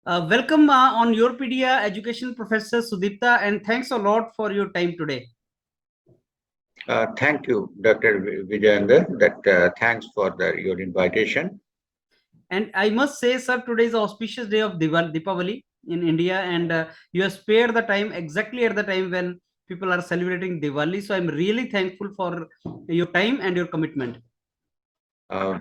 Welcome on YourPedia Education Professor Sudipta, and thanks a lot for your time today. Thank you, Dr. Vijayendra. Thanks for your invitation. And I must say, sir, today is auspicious day of Deepavali in India, and you have spared the time exactly at the time when people are celebrating Diwali. So I'm really thankful for your time and your commitment. Uh,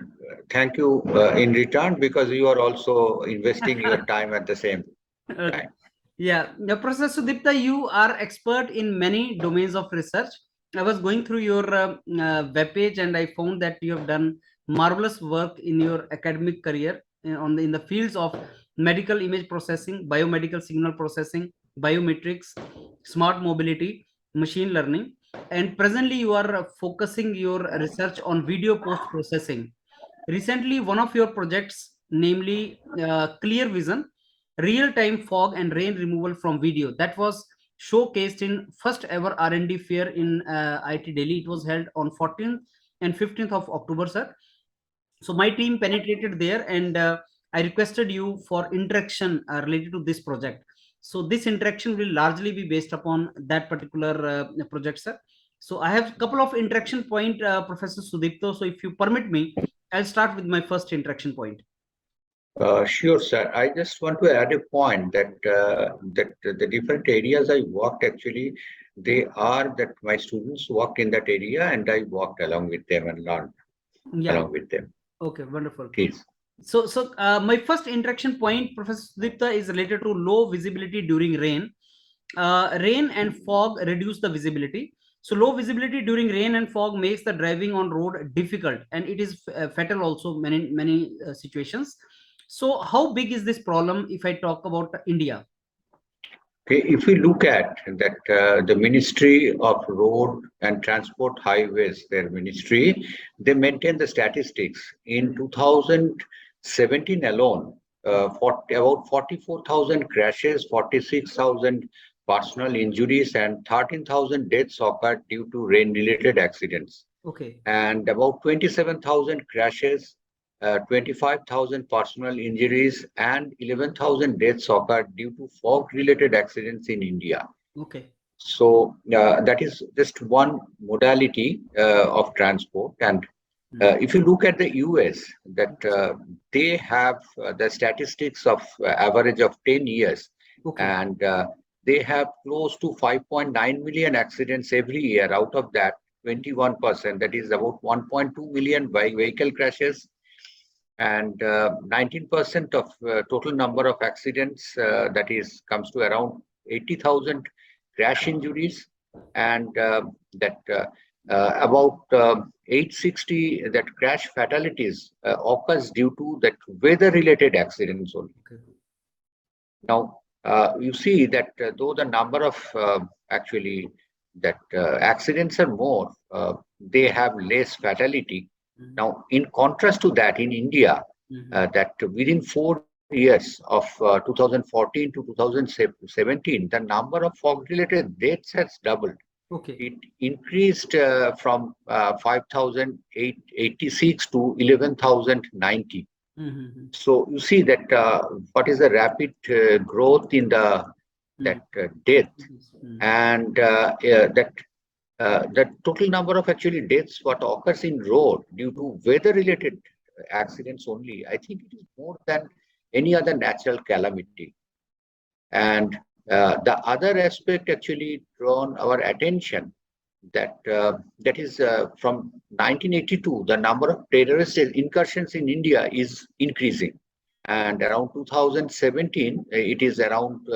Thank you in return because you are also investing your time at the same Okay. time. Yeah, Professor Sudipta, you are expert in many domains of research. I was going through your webpage and I found that you have done marvelous work in your academic career in the fields of medical image processing, biomedical signal processing, biometrics, smart mobility, machine learning, and presently you are focusing your research on video post processing. Recently, one of your projects, namely Clear Vision, real-time fog and rain removal from video, that was showcased in first ever R&D fair in IT Delhi. It was held on 14th and 15th of October, sir. So my team penetrated there, and I requested you for interaction related to this project. So this interaction will largely be based upon that particular project, sir. So I have a couple of interaction point, Professor Sudipto. So if you permit me, I'll start with my first interaction point. Sure, sir. I just want to add a point that the different areas I worked actually, they are that my students worked in that area and I walked along with them and learned Yeah. along with them. Okay. Wonderful. Please. So my first interaction point, Professor Sudipta, is related to low visibility during rain. Rain and fog reduce the visibility. So low visibility during rain and fog makes the driving on road difficult, and it is fatal also many situations. So how big is this problem if I talk about India? Okay, if we look at that, the Ministry of Road and Transport Highways, their ministry, they maintain the statistics. In 2017 alone, about 44,000 crashes, 46,000 personal injuries, and 13,000 deaths occurred due to rain-related accidents. Okay. And about 27,000 crashes, 25,000 personal injuries, and 11,000 deaths occurred due to fog-related accidents in India. Okay. So that is just one modality of transport. And if you look at the US, that they have the statistics of average of 10 years, Okay. and they have close to 5.9 million accidents every year. Out of that, 21%, that is about 1.2 million vehicle crashes, and 19% of total number of accidents, that is comes to around 80,000 crash injuries, and that about 860 that crash fatalities occurs due to that weather related accidents only. Okay. Now you see that though the number of actually that accidents are more, they have less fatality. Now, in contrast to that, in India, that within 4 years of 2014 to 2017, the number of fog-related deaths has doubled. Okay. It increased from 5,086 to 11,090. So you see that what is the rapid growth in that death, and the total number of actually deaths what occurs in road due to weather related accidents only, I think it is more than any other natural calamity. And the other aspect actually drawn our attention, that is from 1982 the number of terrorist incursions in India is increasing, and around 2017 it is around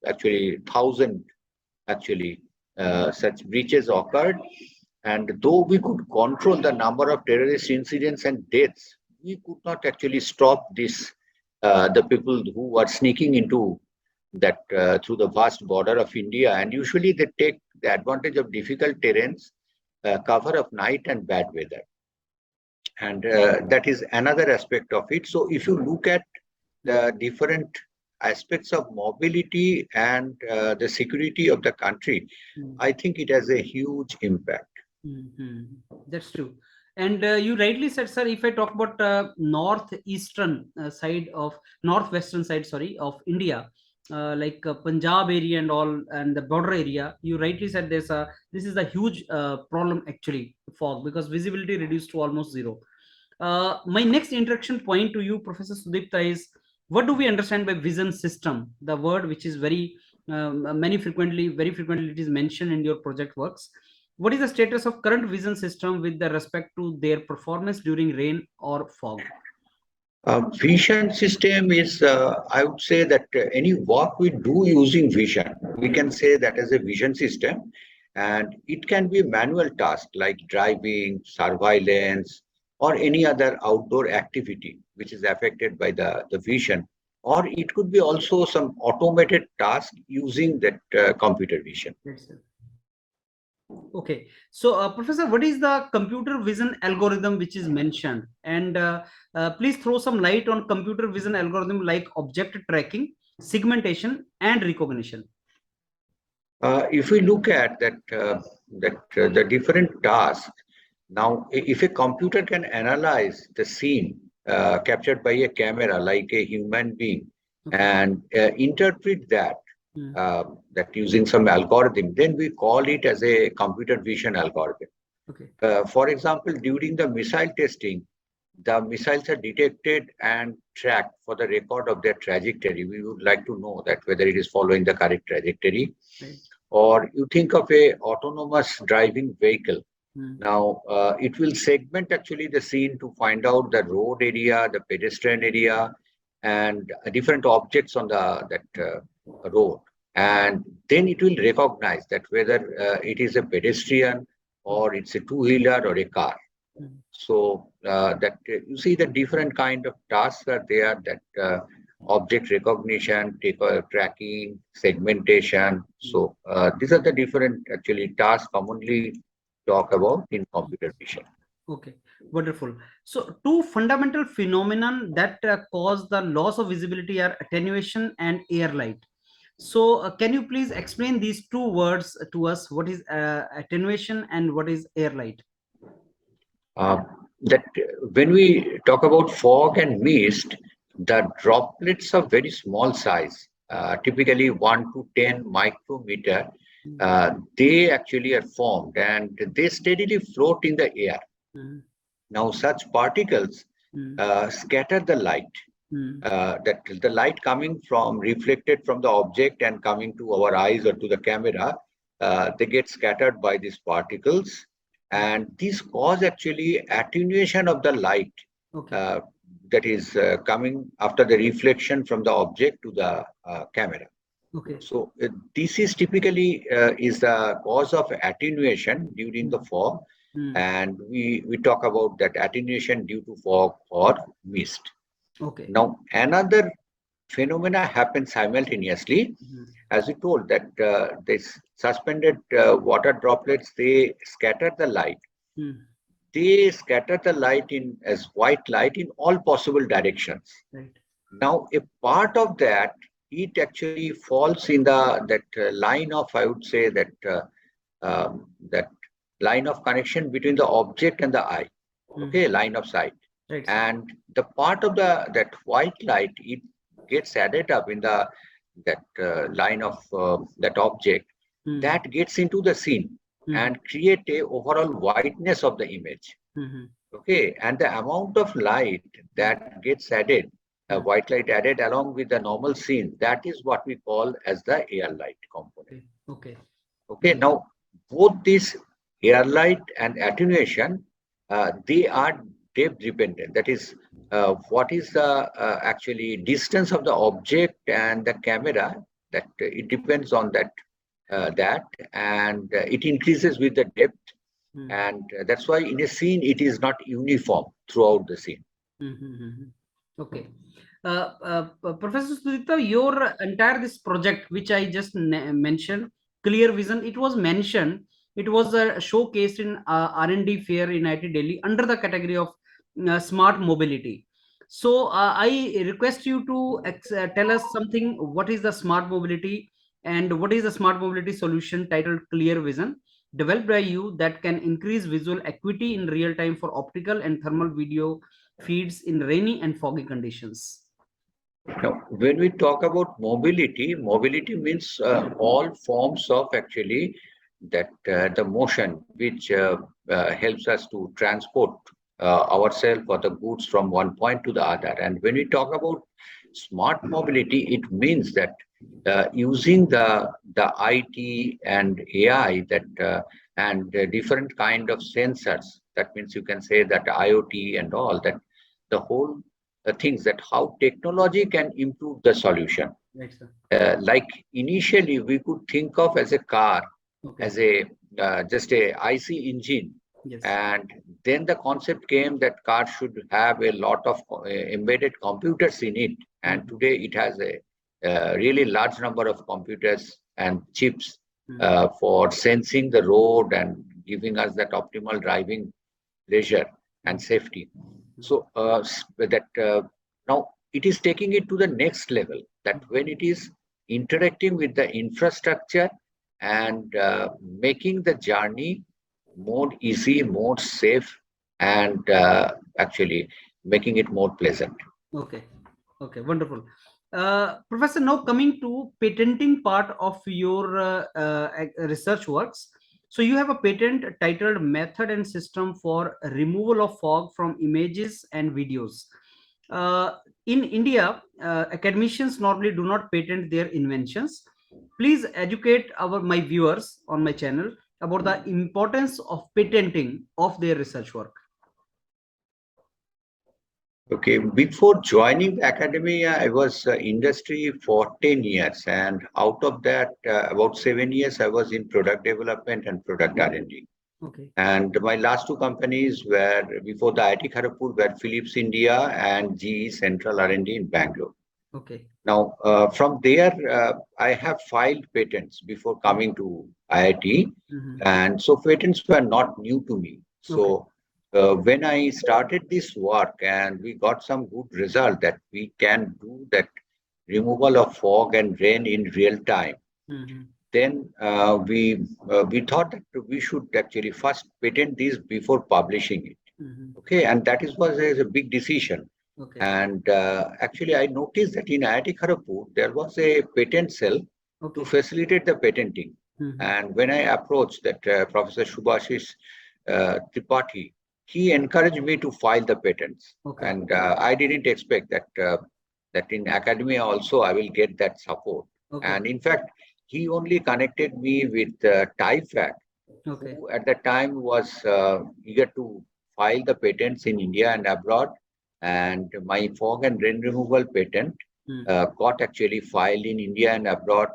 actually 1,000 actually such breaches occurred. And though we could control the number of terrorist incidents and deaths, we could not actually stop this, the people who were sneaking into that through the vast border of India. And usually they take the advantage of difficult terrains, cover of night and bad weather. And that is another aspect of it. So if you look at the different aspects of mobility and the security of the country, I think it has a huge impact. That's true. And you rightly said, sir, if I talk about northwestern side, sorry, of India, like Punjab area and all, and the border area, you rightly said this is a huge problem actually, fog, because visibility reduced to almost zero. My next interaction point to you, Professor Sudipta, is what do we understand by vision system? The word which is very frequently it is mentioned in your project works. What is the status of current vision system with the respect to their performance during rain or fog? Vision system is, I would say that any work we do using vision, we can say that as a vision system, and it can be manual task like driving, surveillance, or any other outdoor activity which is affected by the vision, or it could be also some automated task using that computer vision. Yes, sir. Okay, so Professor, what is the computer vision algorithm which is mentioned? And please throw some light on computer vision algorithm like object tracking, segmentation, and recognition. If we look at the different tasks, now if a computer can analyze the scene captured by a camera like a human being Okay. and interpret that Hmm. that using some algorithm, then we call it as a computer vision algorithm. Okay. For example, during the missile testing, the missiles are detected and tracked for the record of their trajectory. We would like to know that whether it is following the correct trajectory. Right. Or you think of a autonomous driving vehicle. Hmm. Now, it will segment actually the scene to find out the road area, the pedestrian area, and different objects on that road. And then it will recognize that whether it is a pedestrian or it's a two-wheeler or a car. Hmm. So that you see the different kind of tasks are there, that object recognition, tracking, segmentation. So these are the different actually tasks commonly talk about in computer vision. Okay, wonderful. So, two fundamental phenomenon that cause the loss of visibility are attenuation and air light. So, can you please explain these two words to us? What is attenuation and what is air light? Uh, that when we talk about fog and mist, the droplets are very small size, typically 1 to 10 micrometer. They actually are formed and they steadily float in the air. Mm, Now, such particles mm, scatter the light. mm, That the light coming from reflected from the object and coming to our eyes or to the camera, they get scattered by these particles, and these cause actually attenuation of the light okay, uh, that is coming after the reflection from the object to the camera. okay. So this is typically is the cause of attenuation during the fog, Mm, and we talk about that attenuation due to fog or mist. okay. Now, another phenomena happens simultaneously, Mm, as you told that this suspended water droplets, they scatter the light. mm, They scatter the light in as white light in all possible directions. right. Now, a part of that, it actually falls in that line of, I would say that line of connection between the object and the eye. Mm, Okay, line of sight. right, sir. And the part of that white light, it gets added up in that line of that object, Mm, that gets into the scene mm, and create a overall whiteness of the image. mm, Okay, and the amount of light mm, that gets added, mm, white light added along with the normal scene, that is what we call as the air light component. okay, okay. Okay, now both this air light and attenuation, they are depth dependent. That is, what is the actually distance of the object and the camera? That it depends on that, and it increases with the depth, Mm, and that's why in a scene it is not uniform throughout the scene. mm, mm, mm. Okay. Professor Sudipta, your entire this project, which I just mentioned, Clear Vision, it was mentioned, it was showcased in R&D fair in IIT Delhi under the category of smart mobility. So I request you to tell us something. What is the smart mobility and what is the smart mobility solution titled Clear Vision? developed by you that can increase visual acuity in real time for optical and thermal video feeds in rainy and foggy conditions? Now, when we talk about mobility, mobility means all forms of actually that the motion which helps us to transport ourselves or the goods from one point to the other. And when we talk about smart mobility, it means that using the IT and AI that and different kind of sensors. That means you can say that IoT and all that the whole things that how technology can improve the solution. Right, sir. Like initially we could think of as a car Okay. as a just a IC engine, Yes. and then the concept came that car should have a lot of embedded computers in it, and today it has a really large number of computers and chips for sensing the road and giving us that optimal driving pleasure and safety. So that now it is taking it to the next level, that when it is interacting with the infrastructure and making the journey more easy, more safe, and actually making it more pleasant. Okay. Okay. Wonderful. Professor, now coming to patenting part of your research works. So you have a patent titled Method and System for Removal of Fog from Images and Videos. In India, academicians normally do not patent their inventions. Please educate my viewers on my channel about the importance of patenting of their research work. Okay, before joining academia, I was industry for 10 years, and out of that, about 7 years, I was in product development and product R&D. Okay. And my last two companies were before the IIT Kharagpur were Philips India and GE Central R&D in Bangalore. Okay. Now, from there, I have filed patents before coming to IIT, and so patents were not new to me. So when I started this work and we got some good result that we can do that removal of fog and rain in real time, then we thought that we should actually first patent these before publishing it. Okay, and that was a big decision. Okay. And actually, I noticed that in IIT Kharagpur, there was a patent cell to facilitate the patenting. And when I approached that Professor Subhashish Tripathi, he encouraged me to file the patents. Okay. And I didn't expect that that in academia also I will get that support. Okay. And in fact, he only connected me with TIFAC, who at the time was eager to file the patents in India and abroad. And my fog and rain removal patent got actually filed in India and abroad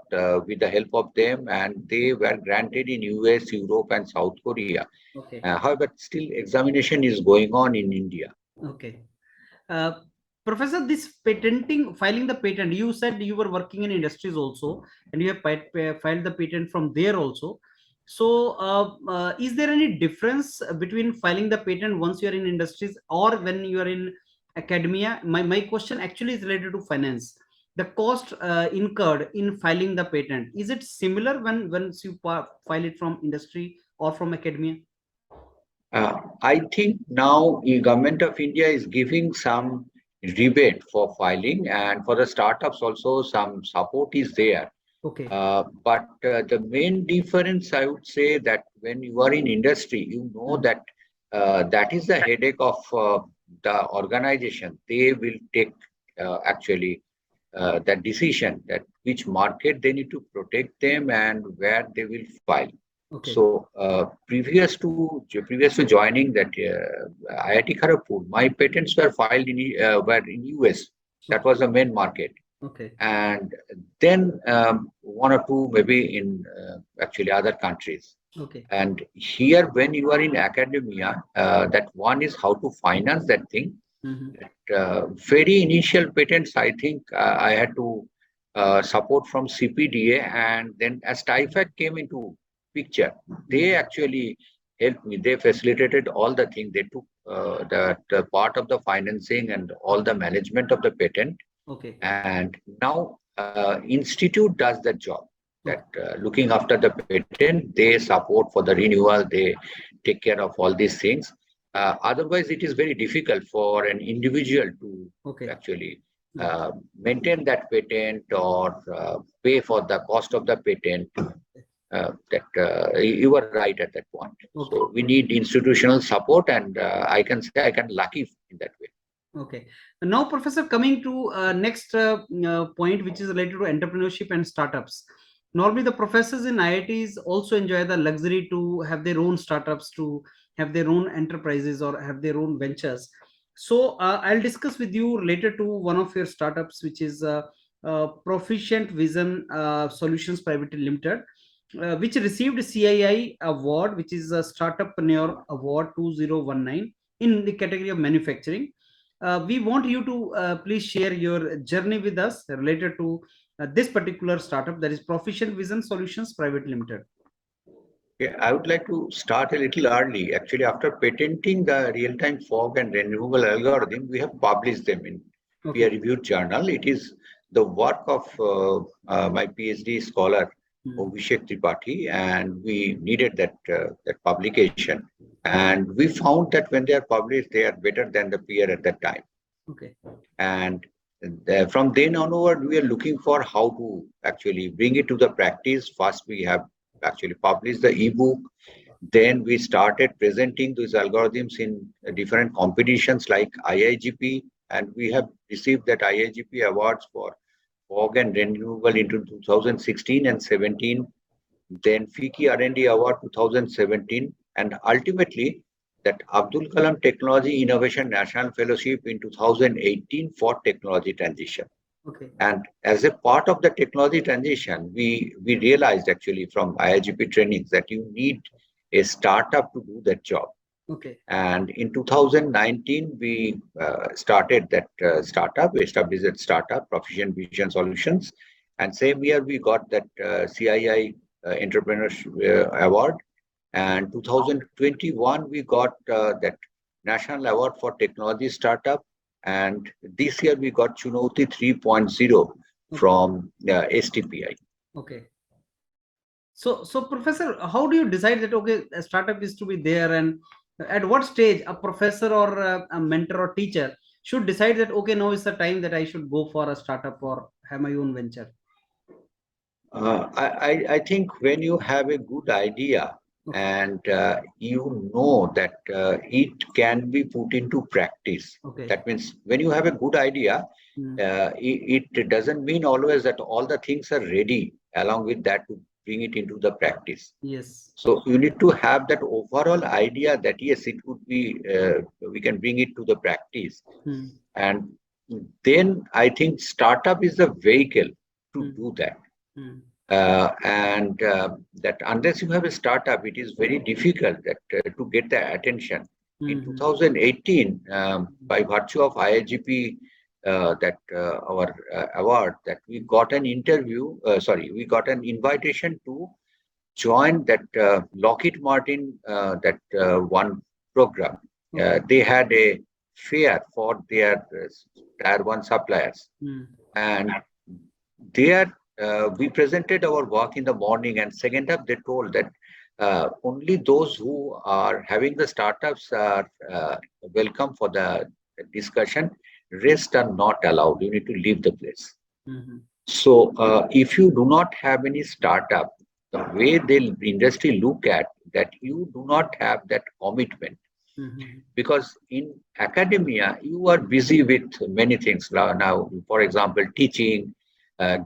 with the help of them, and they were granted in US, Europe, and South Korea. Okay. However, still examination is going on in India. Okay. Professor, this patenting, filing the patent, you said you were working in industries also, and you have filed the patent from there also. So, is there any difference between filing the patent once you are in industries or when you are in academia? My question actually is related to finance. The cost incurred in filing the patent, is it similar when once you file it from industry or from academia? I think now the government of India is giving some rebate for filing, and for the startups also some support is there. Okay. But the main difference, I would say, that when you are in industry, you know that that is the headache of the organization. They will take actually that decision that which market they need to protect them and where they will file. Okay. So previous to joining that IIT Kharagpur, my patents were filed were in US. That was the main market. Okay. And then one or two maybe in actually other countries. Okay. And here, when you are in academia, that one is how to finance that thing. Very initial patents, I think I had to support from CPDA, and then as TIFAC came into picture, they actually helped me. They facilitated all the things. They took the part of the financing and all the management of the patent. Okay. And now institute does that job. that looking after the patent, they support for the renewal, they take care of all these things. Otherwise, it is very difficult for an individual to actually maintain that patent or pay for the cost of the patent. You were right at that point. So we need institutional support, and I can say I can lucky in that way. Okay. Now, Professor, coming to next point, which is related to entrepreneurship and startups. Normally, the professors in IITs also enjoy the luxury to have their own startups, to have their own enterprises or have their own ventures. So, I'll discuss with you related to one of your startups, which is Proficient Vision Solutions Private Limited, which received CII award, which is a Startuppreneur Award 2019 in the category of manufacturing. We want you to please share your journey with us related to this particular startup, that is Proficient Vision Solutions Private Limited. Yeah, I would like to start a little early. Actually, after patenting the real-time fog and renewable algorithm, we have published them in peer-reviewed journal. It is the work of my PhD scholar, Abhishek Tripathi, and we needed that publication. And we found that when they are published, they are better than the peer at that time. And from then onward, we are looking for how to actually bring it to the practice. First, we have actually published the ebook. Then we started presenting these algorithms in different competitions like IIGP, and we have received that IIGP awards for fog and renewable into 2016 and 17. Then FICCI R&D Award 2017, and ultimately that Abdul Kalam Technology Innovation National Fellowship in 2018 for technology transition. And as a part of the technology transition, we realized actually from IIGP trainings that you need a startup to do that job. And in 2019, we started that startup, established that startup, Proficient Vision Solutions. And same year, we got that CII Entrepreneurship Award. And 2021, we got that National Award for Technology Startup. And this year, we got Chunauti 3.0 from STPI. So, Professor, how do you decide that, a startup is to be there, and at what stage a professor or a mentor or teacher should decide that, now is the time that I should go for a startup or have my own venture? I think when you have a good idea and you know that it can be put into practice. That means when you have a good idea, it doesn't mean always that all the things are ready along with that to bring it into the practice. So you need to have that overall idea that yes, it could be, we can bring it to the practice. And then I think startup is the vehicle to do that. That unless you have a startup, it is very difficult that to get the attention. In 2018, by virtue of IIGP, our award, that we got an we got an invitation to join that Lockheed Martin one program. They had a fair for their Tier 1 suppliers, and there. We presented our work in the morning, and second up, they told that only those who are having the startups are welcome for the discussion. Rest are not allowed. You need to leave the place. So if you do not have any startup, the way the industry look at that, you do not have that commitment. Because in academia, you are busy with many things now. For example, teaching,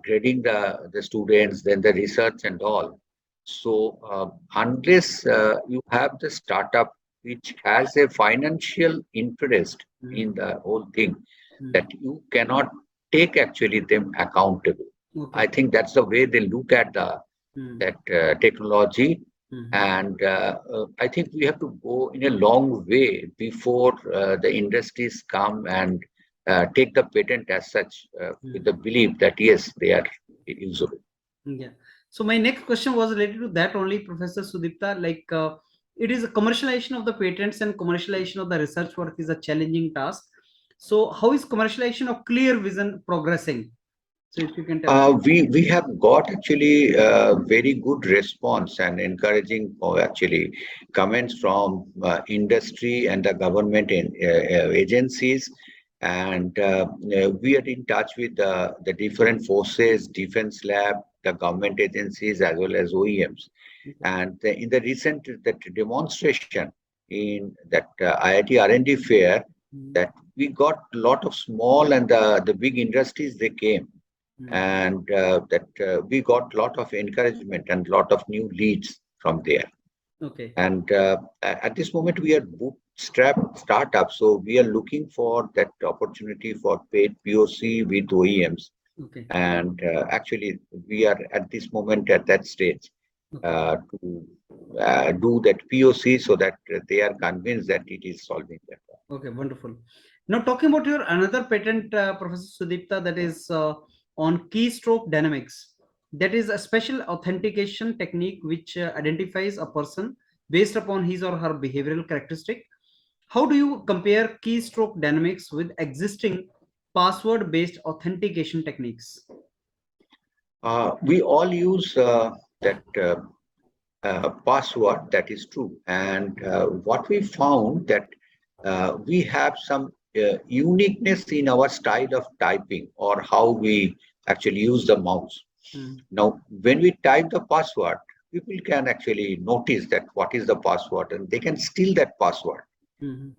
grading the students, then the research and all. So unless you have the startup which has a financial interest in the whole thing, that you cannot take actually them accountable. I think that's the way they look at that technology. And I think we have to go in a long way before the industries come and take the patent as such with the belief that yes, they are usable. So my next question was related to that only, Professor Sudipta. Like it is a commercialization of the patents and commercialization of the research work is a challenging task. So how is commercialization of clear vision progressing? So if you can tell us. We have got actually very good response and encouraging actually comments from industry and the government agencies, and we are in touch with the different forces, defense lab, the government agencies as well as OEMs. Okay. And in the recent that demonstration in that IIT R&D fair, that we got a lot of small and the big industries they came, and we got a lot of encouragement and a lot of new leads from there. Okay. And at this moment, we are bootstrap startup, so we are looking for that opportunity for paid POC with OEMs. Okay. And actually, we are at this moment at that stage Okay. to do that POC so that they are convinced that it is solving that problem. Okay, wonderful. Now, talking about your another patent, Professor Sudipta, that is on Keystroke Dynamics. That is a special authentication technique which identifies a person based upon his or her behavioral characteristic. How do you compare Keystroke Dynamics with existing password-based authentication techniques? We all use that password, that is true. And what we found that we have some uniqueness in our style of typing or how we actually use the mouse. Now, when we type the password, people can actually notice that what is the password and they can steal that password.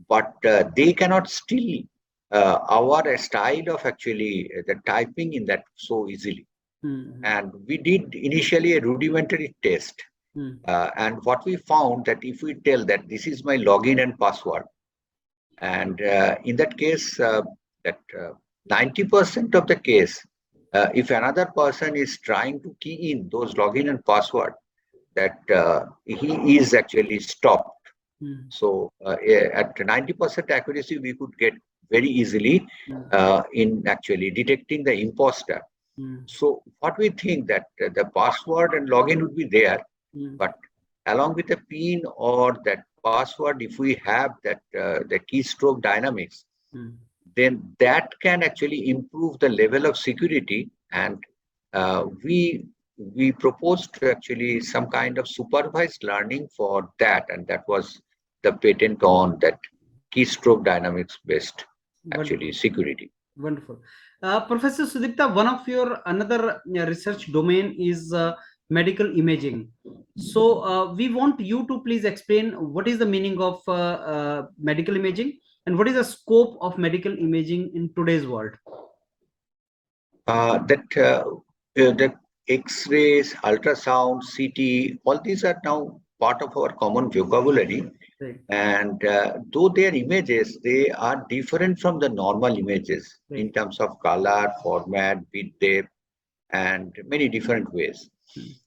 But they cannot steal our style of actually the typing in that so easily. And we did initially a rudimentary test. And what we found that if we tell that this is my login and password, and in that case, that 90% of the case, if another person is trying to key in those login and password, that he is actually stopped. So at 90% accuracy, we could get very easily in actually detecting the imposter. So what we think that the password and login would be there, but along with the PIN or that password, if we have that the keystroke dynamics, then that can actually improve the level of security. And we proposed actually some kind of supervised learning for that, and that was the patent on that keystroke dynamics based actually security. Wonderful. Professor Sudipta, one of your another research domain is medical imaging. So we want you to please explain what is the meaning of medical imaging and what is the scope of medical imaging in today's world. The X-rays, ultrasound, CT, all these are now part of our common vocabulary. Right. And though they are images, they are different from the normal images in terms of color, format, bit depth, and many different ways.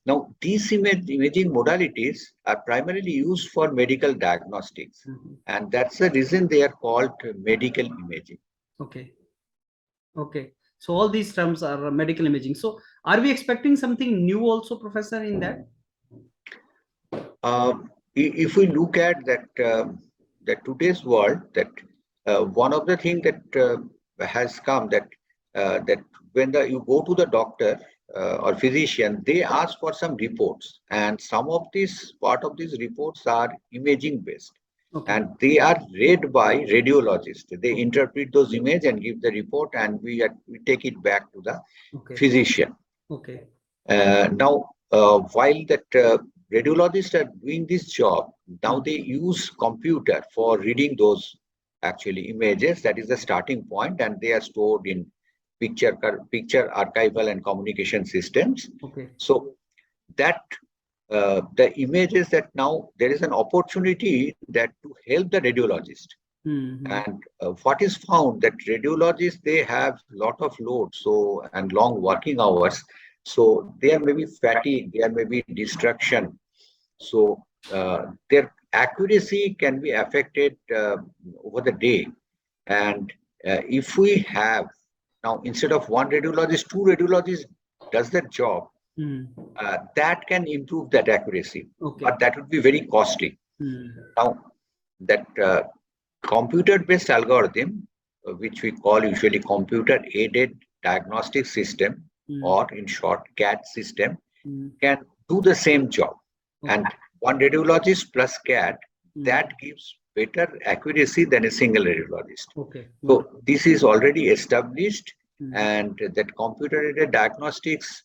Now, these imaging modalities are primarily used for medical diagnostics, and that's the reason they are called medical imaging. Okay. Okay. So all these terms are medical imaging. So are we expecting something new also, Professor, in that? If we look at that today's world, that one of the things that has come that that when you go to the doctor or physician, they ask for some reports, and some of these part of these reports are imaging based. Okay. And they are read by radiologists. They interpret those images and give the report, and we take it back to the physician. Okay. Now, while that radiologists are doing this job, now they use computer for reading those actually images. That is the starting point, and they are stored in picture archival and communication systems. Okay. So that the images that now there is an opportunity that to help the radiologist. And what is found that radiologists, they have lot of load, so and long working hours, so there may be fatigue, there may be distraction, so their accuracy can be affected over the day. And if we have now, instead of one radiologist, two radiologists does that job, that can improve that accuracy. Okay. But that would be very costly. Now, that computer-based algorithm, which we call usually computer-aided diagnostic system, or in short CAD system Mm. can do the same job. Okay. And one radiologist plus CAD, Mm. that gives better accuracy than a single radiologist. Okay. So this is already established, Mm. and that computer-aided diagnostics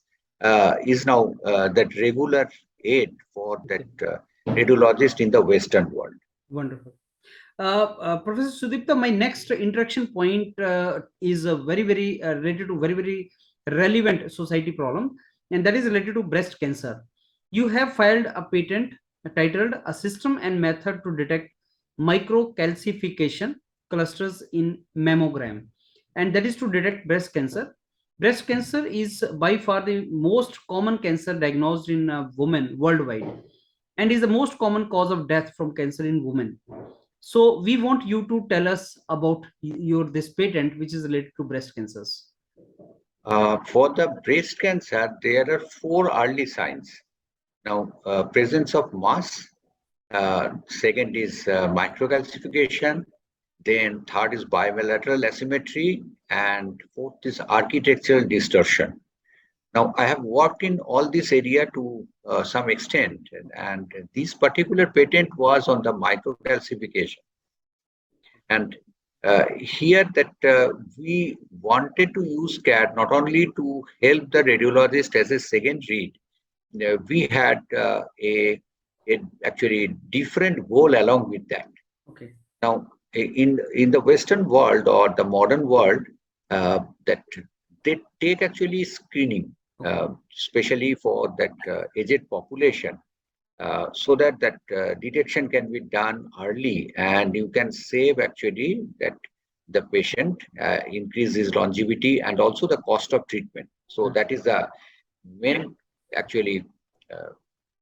is now that regular aid for that radiologist in the Western world. Wonderful. Professor Sudipta, my next interaction point is very related to very relevant society problem, and that is related to breast cancer. You have filed a patent titled "A System and Method to Detect Microcalcification Clusters in Mammogram," and that is to detect breast cancer. Breast cancer is by far the most common cancer diagnosed in women worldwide, and is the most common cause of death from cancer in women. So we want you to tell us about your this patent which is related to breast cancers. For the breast cancer, there are four early signs. Now, presence of mass, second is microcalcification, then third is bilateral asymmetry, and fourth is architectural distortion. Now, I have worked in all this area to some extent, and this particular patent was on the microcalcification. And here that we wanted to use CAD not only to help the radiologist as a second read, we had a actually different goal along with that. Okay. Now, in the Western world or the modern world, that they take actually screening, especially for that aged population, so that detection can be done early, and you can save actually that the patient, increase his longevity and also the cost of treatment. So that is the main actually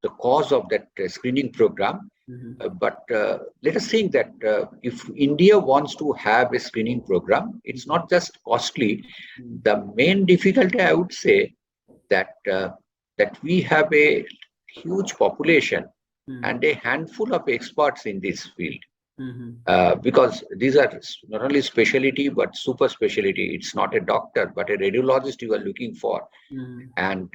the cause of that screening program. But let us think that if India wants to have a screening program, it's not just costly. The main difficulty, I would say, that we have a huge population and a handful of experts in this field. Because these are not only specialty but super specialty. It's not a doctor but a radiologist you are looking for. And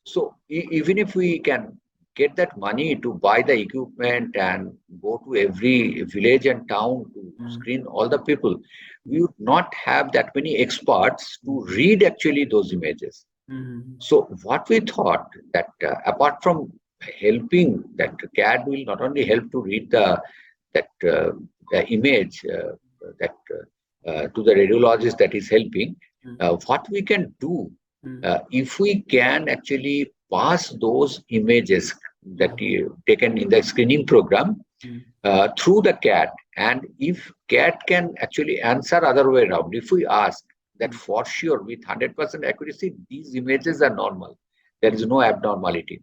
so even if we can get that money to buy the equipment and go to every village and town to screen all the people, we would not have that many experts to read actually those images. So what we thought that apart from helping, that CAD will not only help to read the image that to the radiologist that is helping, what we can do if we can actually pass those images that you taken in the screening program through the CAD, and if CAD can actually answer other way around, if we ask that for sure with 100% accuracy, these images are normal, there is no abnormality.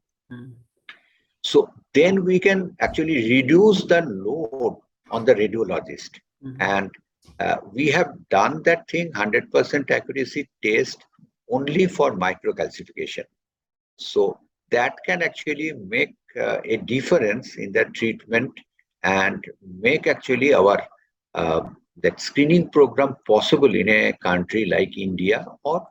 So then we can actually reduce the load on the radiologist. And we have done that thing, 100% accuracy test only for microcalcification. So that can actually make a difference in the treatment and make actually our that screening program possible in a country like India, or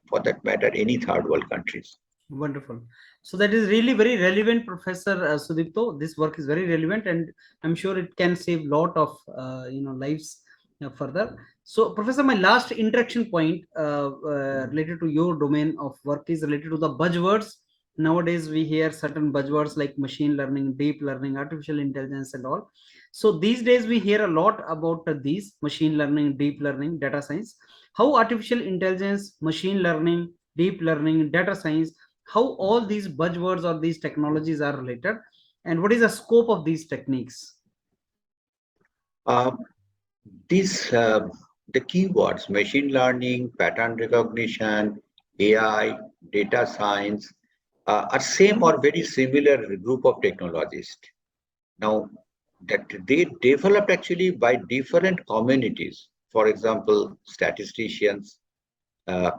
for that matter, any third world countries. Wonderful. So that is really very relevant, Professor Sudipto. This work is very relevant, and I'm sure it can save lot of lives further. So, Professor, my last interaction point related to your domain of work is related to the buzzwords. Nowadays, we hear certain buzzwords like machine learning, deep learning, artificial intelligence, and all. So these days, we hear a lot about these machine learning, deep learning, data science. How artificial intelligence, machine learning, deep learning, data science, how all these buzzwords or these technologies are related, and what is the scope of these techniques? These the keywords: machine learning, pattern recognition, AI, data science are same or very similar group of technologies. Now that they developed actually by different communities. For example, statisticians,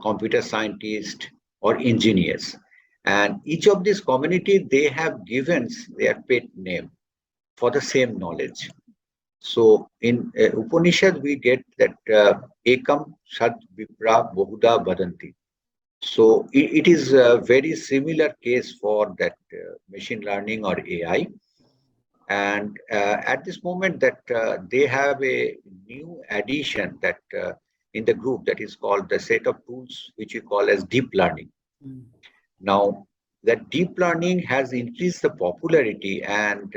computer scientists, or engineers. And each of these community, they have given their pet name for the same knowledge. So in Upanishad, we get that ekam sad vipra bahuda vadanti. So it is a very similar case for that machine learning or AI. And at this moment that they have a new addition that in the group that is called the set of tools which we call as deep learning. Now, that deep learning has increased the popularity and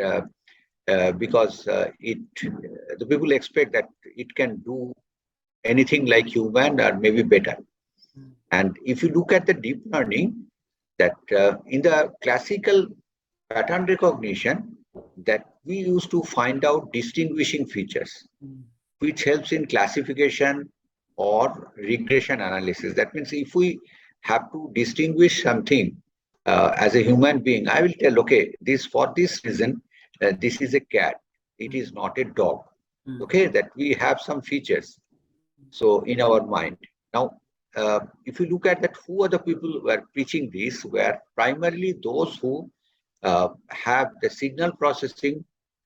because the people expect that it can do anything like human or maybe better. And if you look at the deep learning, that in the classical pattern recognition, that we used to find out distinguishing features, which helps in classification or regression analysis. That means if we have to distinguish something as a human being, I will tell, okay, this for this reason, this is a cat, it is not a dog. Okay, that we have some features. So in our mind. Now, if you look at that, who are the people who are preaching this? Were primarily those who have the signal processing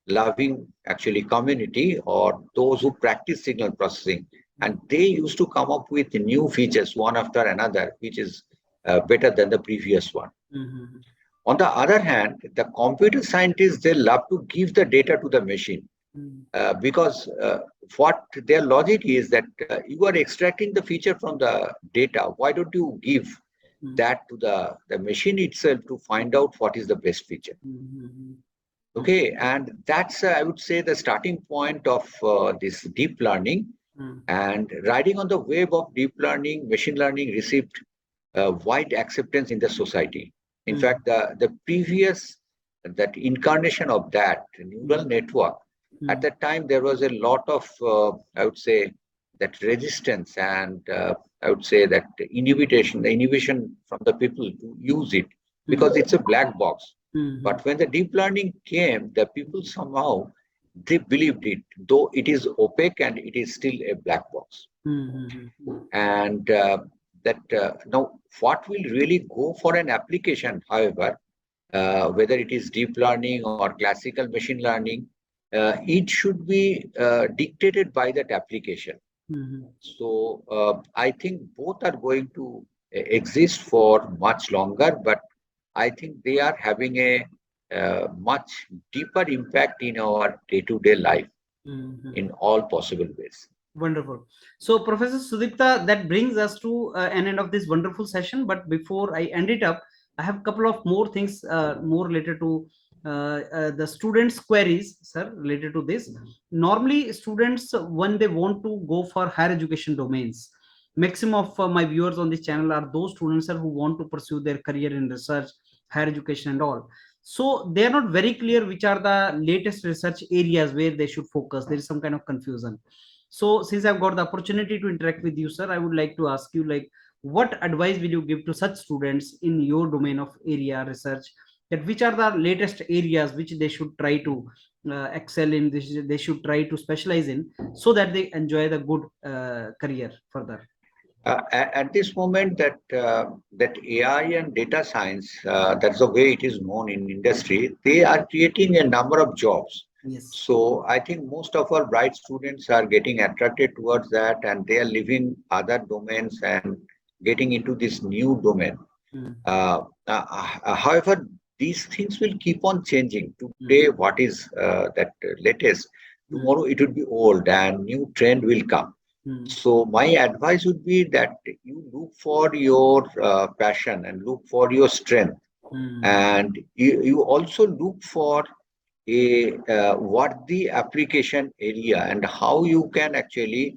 loving actually community, or those who practice signal processing, and they used to come up with new features one after another, which is better than the previous one. On the other hand, the computer scientists, they love to give the data to the machine because what their logic is that you are extracting the feature from the data. Why don't you give that to the machine itself to find out what is the best feature? Okay, and that's I would say the starting point of this deep learning. And riding on the wave of deep learning, machine learning received wide acceptance in the society. In fact, the previous that incarnation of that neural network, at that time there was a lot of I would say that resistance and I would say that inhibition from the people to use it because it's a black box. But when the deep learning came, the people somehow they believed it, though it is opaque and it is still a black box. And now what will really go for an application, however, whether it is deep learning or classical machine learning, it should be dictated by that application. So I think both are going to exist for much longer, but I think they are having a much deeper impact in our day-to-day life in all possible ways. Wonderful. So, Professor Sudipta, that brings us to an end of this wonderful session. But before I end it up, I have a couple of more things more related to the students' queries, sir, related to this. Normally, students, when they want to go for higher education domains, maximum of my viewers on this channel are those students, sir, who want to pursue their career in research, higher education, and all. So they are not very clear which are the latest research areas where they should focus. There is some kind of confusion. So since I've got the opportunity to interact with you, sir, I would like to ask you, like, what advice will you give to such students in your domain of area research, that which are the latest areas which they should try to excel in, this they should try to specialize in, so that they enjoy the good career further? At this moment, that AI and data science, that's the way it is known in industry, they are creating a number of jobs. Yes. So I think most of our bright students are getting attracted towards that, and they are leaving other domains and getting into this new domain. However, these things will keep on changing. Today, what is that latest? Tomorrow it will be old, and new trend will come. So my advice would be that you look for your passion and look for your strength, and you also look for what the application area and how you can actually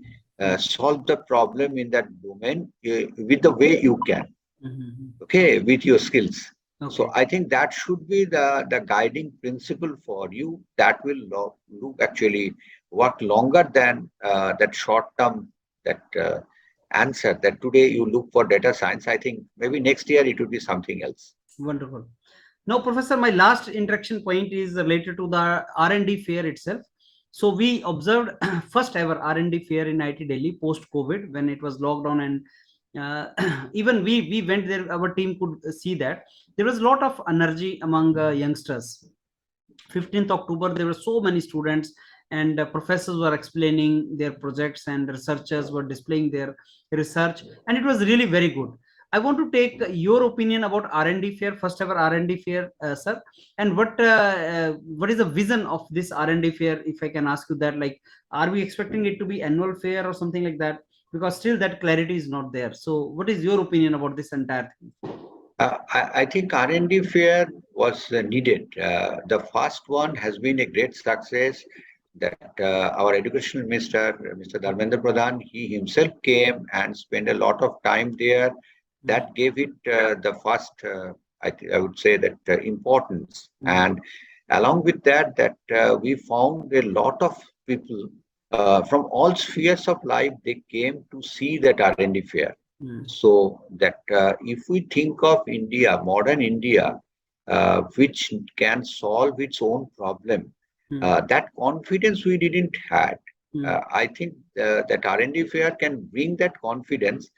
solve the problem in that domain with the way you can. Okay, with your skills. Okay. So I think that should be the guiding principle for you. That will look actually work longer than that short term that answer that today you look for data science. I think maybe next year it will be something else. Wonderful. Now, Professor, my last interaction point is related to the R&D fair itself. So we observed first ever R&D fair in IIT Delhi post COVID, when it was lockdown, and even we went there. Our team could see that there was a lot of energy among youngsters. 15th October, there were so many students, and professors were explaining their projects, and researchers were displaying their research, and it was really very good. I want to take your opinion about R&D fair, first ever R&D fair, sir. And what is the vision of this R&D fair? If I can ask you that, like, are we expecting it to be annual fair or something like that? Because still that clarity is not there. So, what is your opinion about this entire thing? I think R&D fair was needed. The first one has been a great success that our educational minister, Mr. Dharmendra Pradhan, he himself came and spent a lot of time there. That gave it the first, I would say that importance. And along with that, we found a lot of people from all spheres of life, they came to see that R&D fair. So that if we think of India, modern India, which can solve its own problem, that confidence we didn't had. I think that R&D fair can bring that confidence,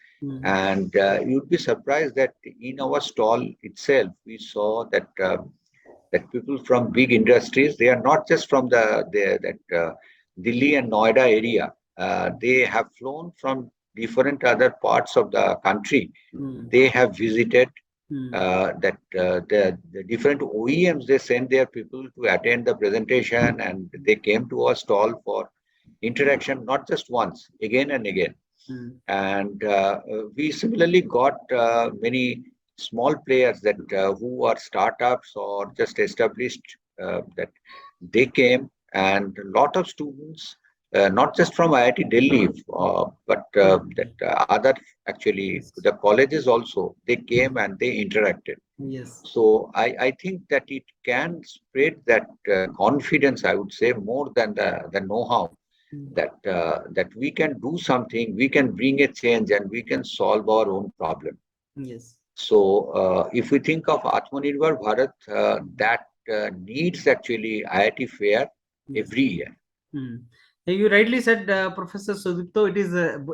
and you'd be surprised that in our stall itself, we saw that that people from big industries, they are not just from Delhi and Noida area. They have flown from different other parts of the country. They have visited the different OEMs. They sent their people to attend the presentation, and they came to our stall for interaction, not just once, again and again. And we similarly got many small players that who are startups or just established, that they came, and a lot of students, not just from IIT Delhi, but that other actually the colleges also, they came and they interacted. Yes. So I think that it can spread that confidence, I would say, more than the know-how, that we can do something, we can bring a change, and we can solve our own problem. Yes. So if we think of Atmanirbhar Bharat, that needs actually IIT fair every year. You rightly said, Professor Sudipto.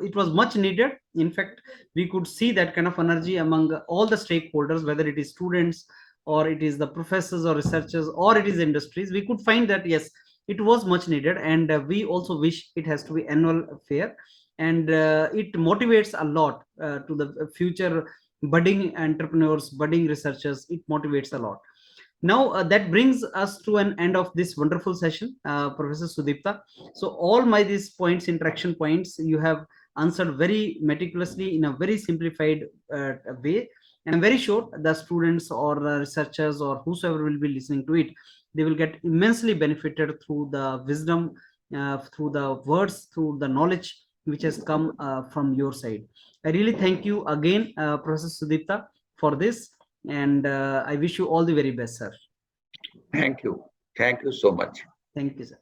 It was much needed. In fact, we could see that kind of energy among all the stakeholders, whether it is students or it is the professors or researchers or it is industries. We could find that yes, it was much needed, and we also wish it has to be annual fair, and it motivates a lot to the future budding entrepreneurs, budding researchers. It motivates a lot. Now that brings us to an end of this wonderful session, Professor Sudipta. So all my these points, interaction points, you have answered very meticulously in a very simplified way, and I'm very sure the students or researchers or whosoever will be listening to it, they will get immensely benefited through the wisdom, through the words, through the knowledge which has come from your side. I really thank you again, Professor Sudipta, for this, and I wish you all the very best, sir. Thank you. Thank you so much. Thank you, sir.